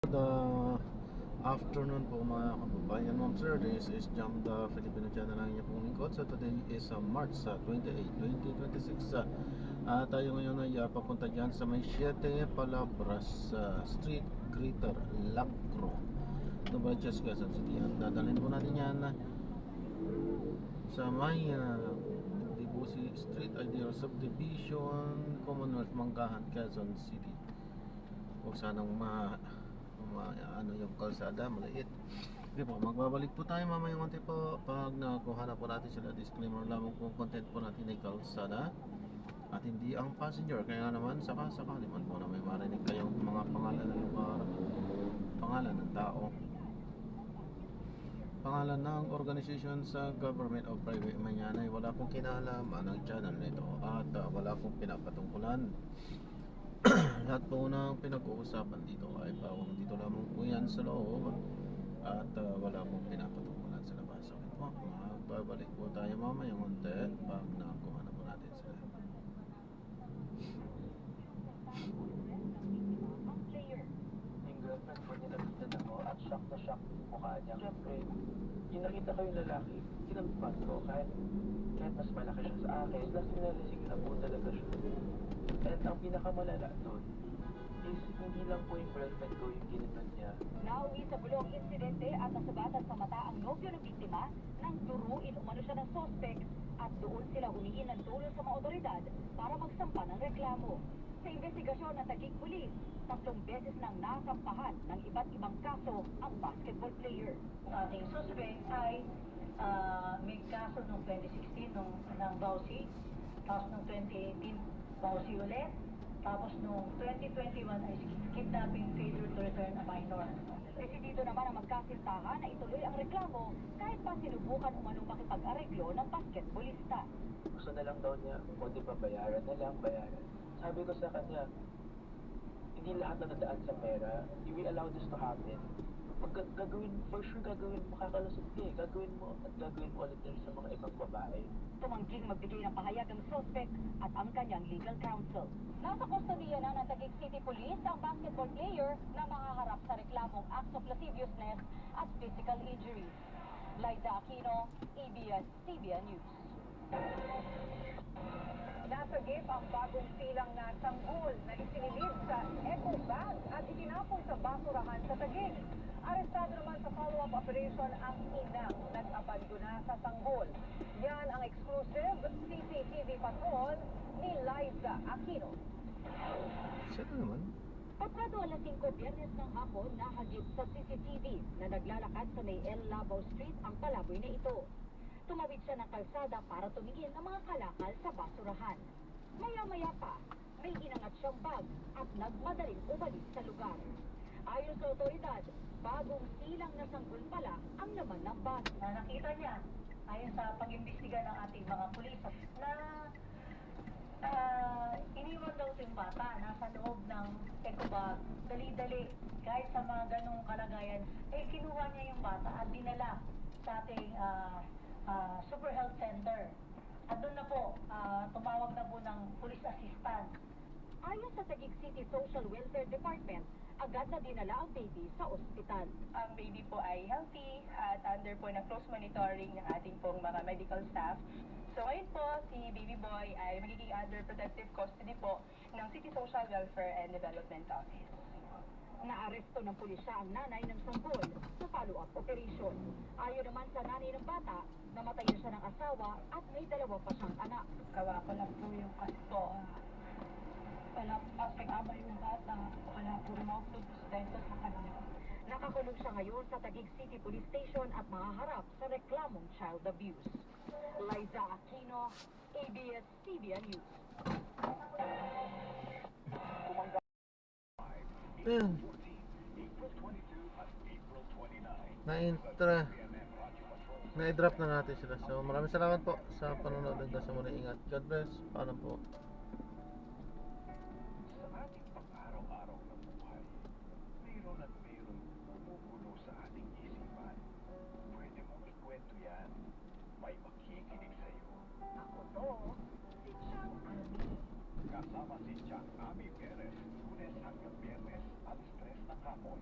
Good afternoon po mga kababayan, ma'am sir. This is Jam the Filipino channel ng inyong pong lingkod. So today is March 28, 2026. Tayo ngayon ay papunta dyan sa may 7 Palabras Street, Greater Lacro, Novaliches, Quezon City. At dadalhin po natin yan sa may Dibusi Street, Ideal Subdivision, Commonwealth, Manggahan, Quezon City. Huwag sanang ano yung kalsada, maliit. Okay po, magbabalik po tayo mamaya konti po pag nakuha na po natin sila. Disclaimer lamang kung content po natin ay kalsada at hindi ang passenger. Kaya naman sakali man po na may marinig kayong mga pangalan ng lugar, pangalan ng tao, pangalan ng organization sa government o private man yan, ay wala pong kinalaman ng channel nito at wala pong pinapatungkulan. Lahat po ng pinag-uusapan dito ay pawang dito lamang po yan sa loob at wala pong pinapatungkulan sa labas. Okay po, magbabalik po tayo mamaya unti pag nakuha na po natin sila. Yung girlfriend ko, nilapitan ako at shock na shock yung mukha niya. Siyempre, yung nakita ko yung lalaki, kinampas ko kahit mas malaki siya sa akin. Lasing na lasing na po talaga siya. At ang pinakamalala doon is hindi lang po yung girlfriend ko yung ginanon niya. Nauwi sa bulong insidente at nasugatan sa mata ang nobyo ng biktima nang turuin umano siya ng sospek at doon sila humingi ng tulong sa mga otoridad para magsampa ng reklamo. Sa investigasyon ng Taguig Police, 3 beses nang nasampahan ng iba't ibang kaso ang basketball player. Ang ating suspect ay may kaso noong 2016 ng Bausi, tapos noong 2018 Bausi ulit, tapos noong 2021 ay kidnapping, failure to return a minor. Desidido naman ang magkasintahan na ituloy ang reklamo kahit pa sinubukan umanong makipag-areglo ng basketballista. Gusto na lang daw niya, o di ba bayaran na lang, bayaran. Sabi ko sa kanya, hindi lahat na nadaan sa pera. You will allow this to happen. Pag gagawin, for sure gagawin mo, kakalusot ka eh. Gagawin mo at gagawin mo ulit din sa mga ibang babae. Tumangging magbigay ng pahayag ang suspect at ang kanyang legal counsel. Nasa kustodiya na ng Taguig City Police ang basketball player na makaharap sa reklamong acts of lasciviousness at physical injuries. Liza Aquino, ABS-CBN News. Nasagip ang bagong silang na sanggol na isinilid sa eco bag at itinapon sa basurahan sa Taguig. Arestado naman sa follow-up operation ang inang nag-abandona sa sanggol. Yan ang exclusive CCTV patrol ni Liza Aquino. Sino naman? Pasado alas 5 Biyernes ng hapon, nahagip sa CCTV na naglalakad sa may El Labao Street ang palaboy na ito. Tumawid siya ng kalsada para tumingin ng mga kalakal sa basurahan. Maya-maya pa, may inangat siyang bag at nagmadaling umalik sa lugar. Ayon sa otoridad, bagong silang na sanggol pala ang laman ng bag. Nakita niya, ayon sa pag-imbestiga ng ating mga pulis, na iniwan daw yung bata nasa loob ng eco bag. Dali-dali, kahit sa mga ganong kalagayan, kinuha niya yung bata at dinala sa ating Super Health Center. At doon na po, tumawag na po ng police assistant. Ayon sa Taguig City Social Welfare Department, agad na dinala ang baby sa ospital. Ang baby po ay healthy at under po na close monitoring ng ating pong mga medical staff. So ngayon po, si baby boy ay magiging under protective custody po ng City Social Welfare and Development Office. Naaresto ng pulisya ang nanay ng sanggol sa follow-up operation. Ayon naman sa nanay ng bata, namatayan siya ng asawa at may 2 pa siyang anak. Gawa ko lang po yung kasi po, wala po kasing ama yung bata, wala po rin ako sustento sa kanya. Nakakulong siya ngayon sa Taguig City Police Station at mahaharap sa reklamong child abuse. Liza Aquino, ABS-CBN News. Ayan. Na-drop na natin sila. So maraming salamat po sa panonood hanggang sa muli. Ingat. God bless. Paalam po. Sa ating pang-araw-araw na buhay, mayroon at mayroon bumubulo sa ating isipan. Pwede mong ikwento yan. May makikinig sa'yo. Ako to, si Chang Ami. Kasama si Jack Ami Perez, Lunes hanggang Biyernes, alas 3 ng hapon.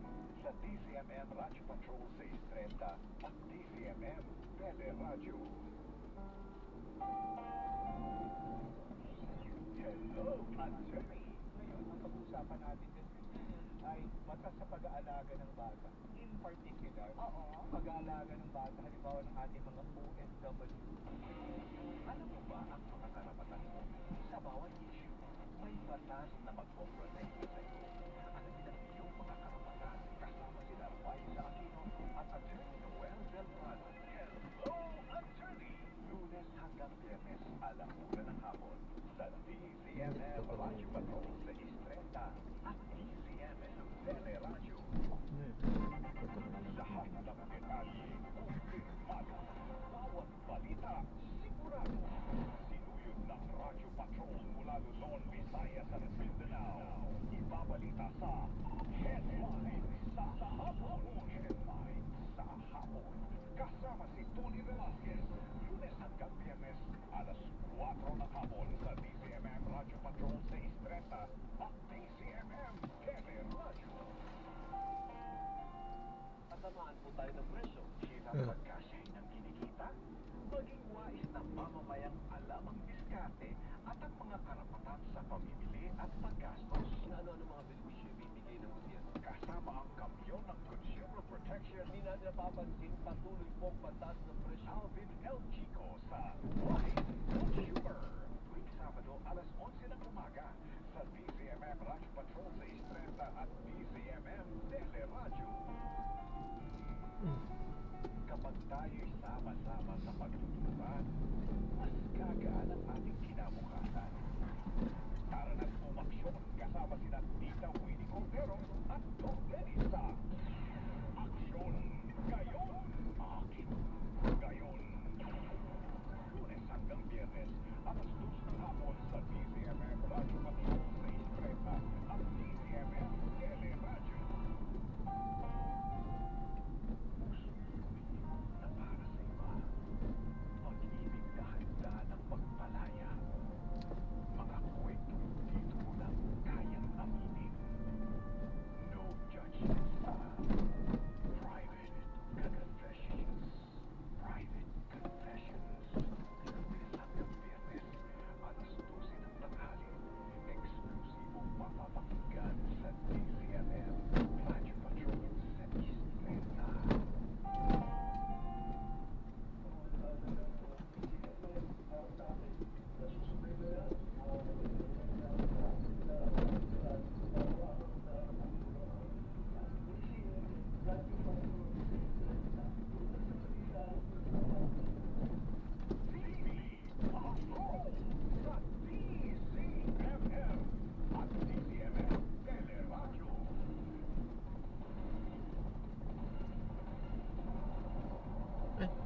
DZMM Radyo Patrol 630 at DZMM Teleradyo. Hello, Attorney! Ngayon, ang pag-uusapan natin kasi ay batas sa pag-aalaga ng bata. In particular, pag-aalaga ng bata, halimbawa ng ating mga OFW. Alam mo ba ang mga karapatan mo sa bawat issue? May batas na magpoprotekta sa iyo. Alamin ang iyong mga karapatan kasama sila Raisa Aquino at Attorney Noel Beltrano. Hello, Attorney! Lunes hanggang Biyernes, alas 1 ng hapon sa DZMM Radyo Patrol 630 at DZMM Teleradyo. Lahat ng detalye, kumpirmado. Bawat balita, sigurado. Sinuyod ng Radyo Patrol mula Luzon, Visayas at Mindanao. Ibabalita sa Headline sa Hapon. Headline sa Hapon. Kasama si Tony Velasquez. Lunes hanggang Biyernes, alas 4 ng hapon sa DZMM Radyo Patrol 630 at DZMM Teleradyo. Tamaan po tayo ng presyo. Sila pagkasyahin ang kinikita. Maging wais na mamamayang alam ang diskarte at ang mga karapatan sa pamimili at paggastos. Ano-ano mga benepisyo ibibigay ng gobyerno? Kasama ang kamyon ng Consumer Protection. Hindi natin napapansin patuloy pong pagtaas ng presyo. Alvin L. Chico sa Wise Consumer. Tuwing Sabado, alas 11 ng umaga sa DZMM Radyo Patrol 630 at DZMM Teleradyo. Kapag tayo'y sama-sama sa pagtutulungan, mas gagaan ang ating kinabukasan. Tara na't umaksyon kasama sina Tita Winnie Cordero at Doc Lenny sa Aksyon Gayon! Akin Gayon! Lunes hanggang Biyernes, alas 2 ng hapon sa DZMM Radyo Patrol 630 at DZMM Teleradyo. Na para sa iba, pag-ibig na handa ng pagpalaya. Mga kwentong dito mo lang kayang aminin. No judgment sa Private Confessions. Private Confessions. Lunes hanggang Biyernes, alas 12 ng tanghali. Eksklusibong mapapakinggan sa DZMM Radyo Patrol 630.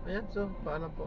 Ayan, so, paalam po.